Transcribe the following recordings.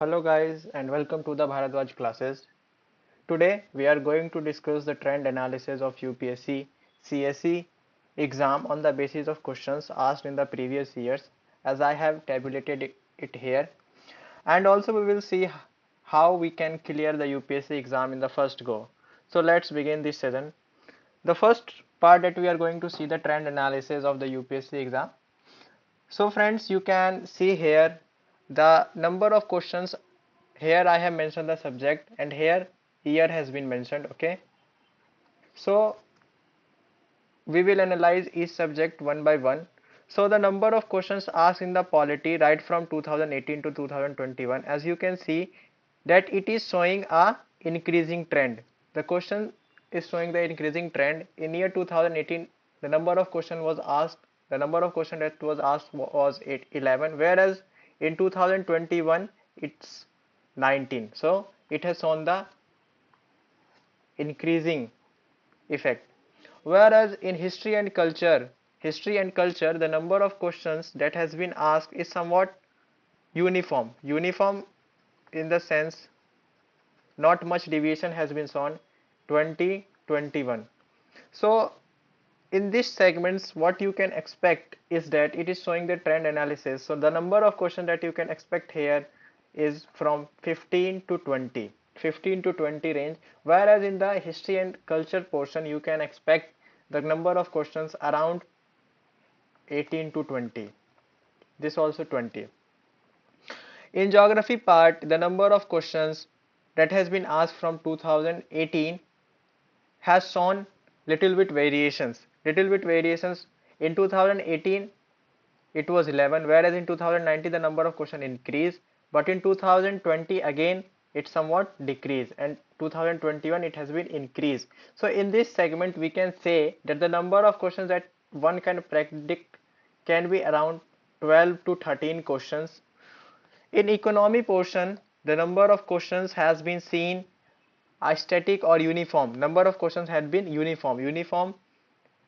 Hello guys and welcome to the Bharadwaj classes. Today we are going to discuss the trend analysis of UPSC CSE exam on the basis of questions asked in the previous years as I have tabulated it here, and also we will see how we can clear the UPSC exam in the first go. So let's begin this session. The first part that we are going to see the trend analysis of the UPSC exam. So friends, you can see here the number of questions. Here I have mentioned the subject and here year has been mentioned. Okay, so we will analyze each subject one by one. So the number of questions asked in the polity right from 2018 to 2021, as you can see that it is showing a increasing trend. The question is showing the increasing trend. In year 2018 the number of question was asked, the number of question that was asked was 11, whereas in 2021 it's 19. So it has shown the increasing effect. Whereas in history and culture, the number of questions that has been asked is somewhat uniform in the sense not much deviation has been shown, 20 21. So in these segments what you can expect is that it is showing the trend analysis. So the number of questions that you can expect here is from 15 to 20, 15 to 20 range, whereas in the history and culture portion you can expect the number of questions around 18 to 20, this also 20. In geography part the number of questions that has been asked from 2018 has shown little bit variations. In 2018 it was 11, whereas in 2019 the number of question increased, but in 2020 again it somewhat decreased, and 2021 it has been increased. So in this segment we can say that the number of questions that one can predict can be around 12 to 13 questions. In economy portion the number of questions has been seen a static or uniform. Number of questions had been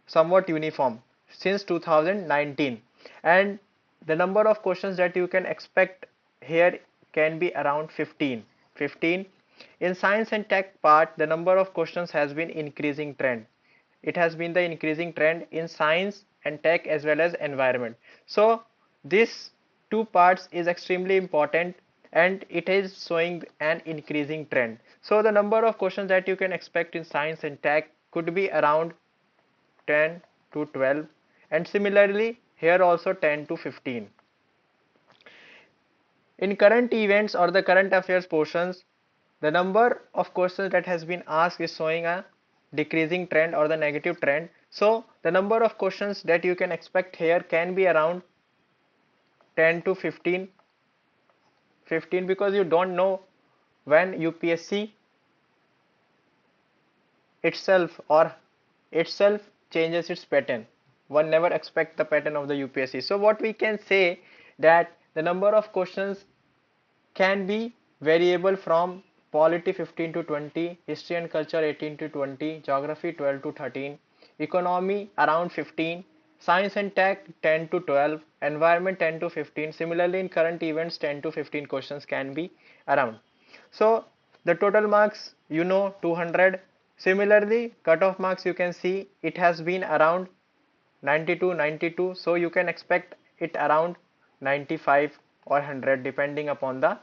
somewhat uniform since 2019, and the number of questions that you can expect here can be around 15. In science and tech part the number of questions has been increasing trend. It has been the increasing trend in science and tech as well as environment. So this two parts is extremely important and it is showing an increasing trend. So the number of questions that you can expect in science and tech could be around 10 to 12, and similarly here also 10 to 15. In current events or the current affairs portions the number of questions that has been asked is showing a decreasing trend or the negative trend. So the number of questions that you can expect here can be around 10 to 15, because you don't know when UPSC itself changes its pattern. One never expect the pattern of the UPSC. So what we can say that the number of questions can be variable from polity 15 to 20, history and culture 18 to 20, geography 12 to 13, economy around 15, science and tech 10 to 12, environment 10 to 15. Similarly in current events 10 to 15 questions can be around. So the total marks 200. Similarly cutoff marks you can see it has been around 92, so you can expect it around 95 or 100 depending upon the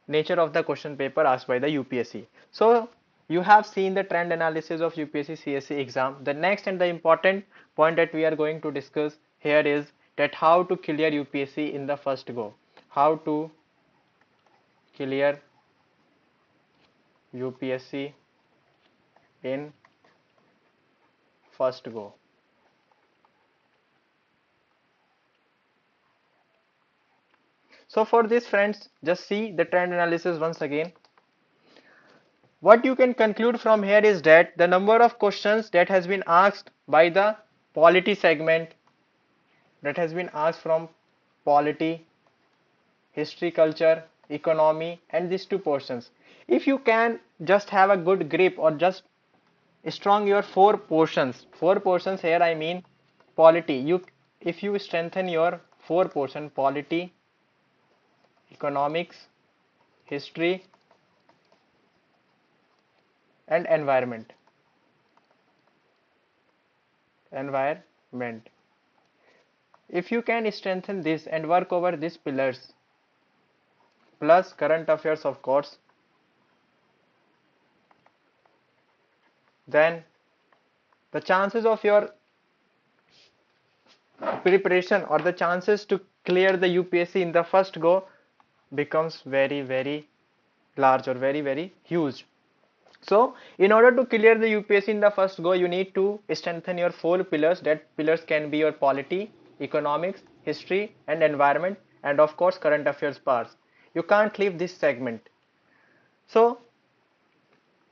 nature of the question paper asked by the UPSC. So you have seen the trend analysis of UPSC CSE exam. The next and the important point that we are going to discuss here is that how to clear UPSC in the first go. How to clear UPSC in first go. So for this friends, just see the trend analysis once again. What you can conclude from here is that the number of questions that has been asked by the polity segment, that has been asked from polity, history, culture, economy, and these two portions. If you can just have a good grip or just strong your four portions here I mean polity, if you strengthen your four portion polity, economics, history, and environment. Environment. If you can strengthen this and work over these pillars, plus current affairs of course, then the chances of your preparation or the chances to clear the UPSC in the first go becomes very large or very huge. So in order to clear the UPSC in the first go, you need to strengthen your 4 pillars. That pillars can be your polity, economics, history and environment, and of course current affairs parts. You can't leave this segment. So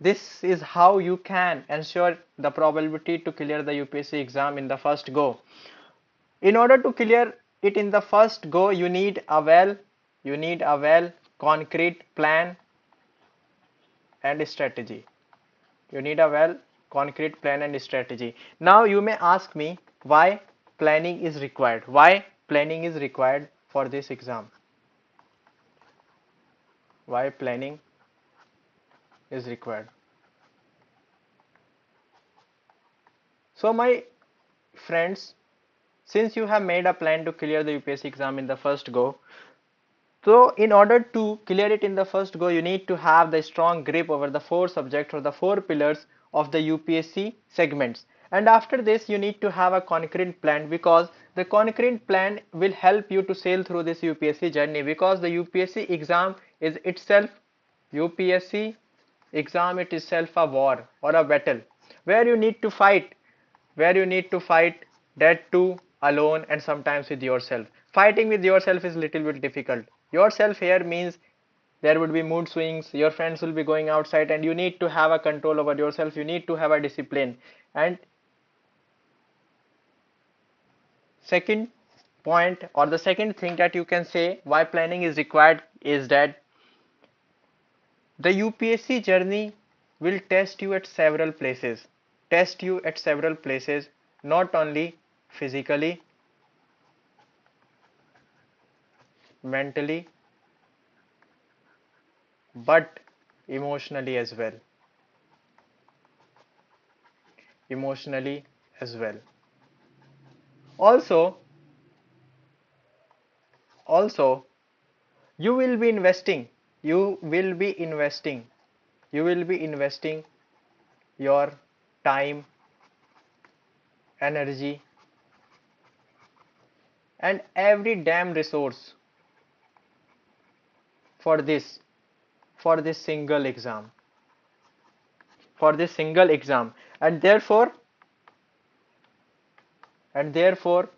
this is how you can ensure the probability to clear the UPSC exam in the first go. In order to clear it in the first go, you need a well concrete plan and strategy. You need a well concrete plan and strategy. Now you may ask me why planning is required. Why planning is required for this exam? Why planning is required? So my friends, since you have made a plan to clear the UPSC exam in the first go, so in order to clear it in the first go, you need to have the strong grip over the 4 subjects or the 4 pillars of the UPSC segments. And after this, you need to have a concrete plan, because the concrete plan will help you to sail through this UPSC journey, because the UPSC exam is itself, UPSC exam it itself a war or a battle where you need to fight, that too alone and sometimes with yourself. Fighting with yourself is little bit difficult. Yourself here means there would be mood swings, your friends will be going outside, and you need to have a control over yourself, you need to have a discipline. And second point, or the second thing that you can say why planning is required, is that the UPSC journey will test you at several places. Not only physically, mentally, but emotionally as well. Emotionally as well. Also, you will be investing. You will be investing. You will be investing your time, energy, and every damn resource for this single exam, and therefore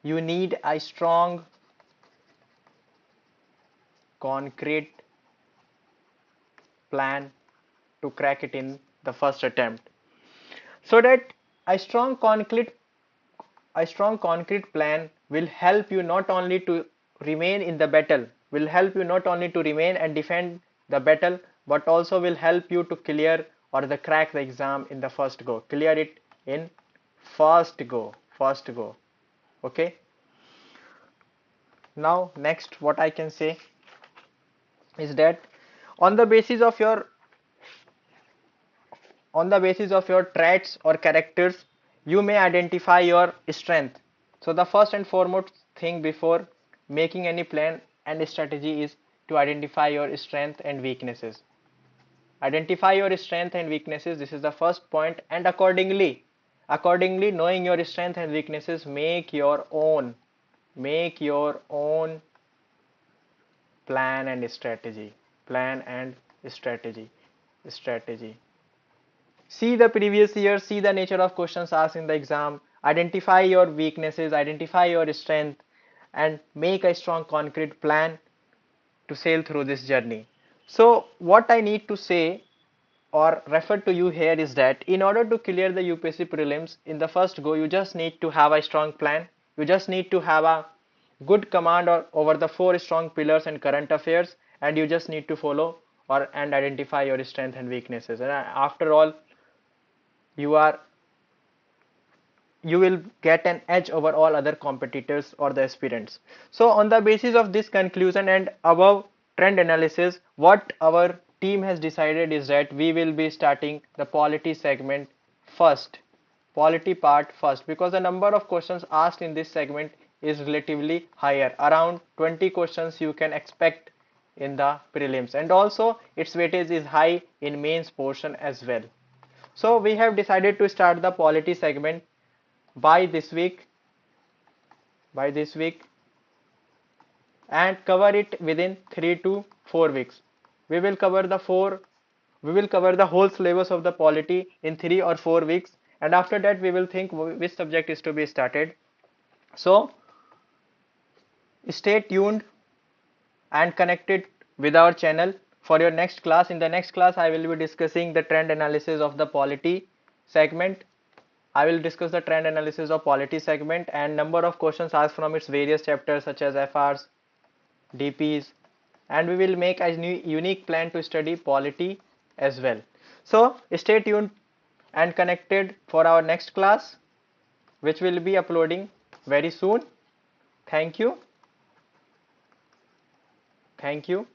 you need a strong concrete plan to crack it in the first attempt, so that a strong concrete plan will help you not only to remain in the battle, will help you not only to remain and defend the battle, but also will help you to clear or the crack the exam in the first go. Clear it in first go. Okay. Now next what I can say is that on the basis of your traits or characters, you may identify your strength. So the first and foremost thing before making any plan and strategy is to identify your strength and weaknesses. Identify your strength and weaknesses. This is the first point, and accordingly knowing your strength and weaknesses, make your own plan and strategy. See the previous year, see the nature of questions asked in the exam, identify your weaknesses, identify your strength, and make a strong concrete plan to sail through this journey. So what I need to say or refer to you here is that in order to clear the UPSC prelims in the first go, you just need to have a strong plan. You just need to have a good command over the 4 strong pillars and current affairs, and you just need to follow and identify your strength and weaknesses. And after all, you are you will get an edge over all other competitors or the aspirants. So on the basis of this conclusion and above trend analysis, what our team has decided is that we will be starting the polity segment first, polity part first, because the number of questions asked in this segment is relatively higher. Around 20 questions you can expect in the prelims, and also its weightage is high in mains portion as well. So we have decided to start the polity segment by this week and cover it within 3 to 4 weeks. We will cover the whole syllabus of the polity in 3 or 4 weeks, and after that we will think which subject is to be started. So stay tuned and connected with our channel for your next class. In the next class I will be discussing the trend analysis of the polity segment. I will discuss the trend analysis of polity segment and number of questions asked from its various chapters such as FRs, DPs, and we will make a new unique plan to study polity as well. So stay tuned and connected for our next class, which will be uploading very soon. Thank you. Thank you.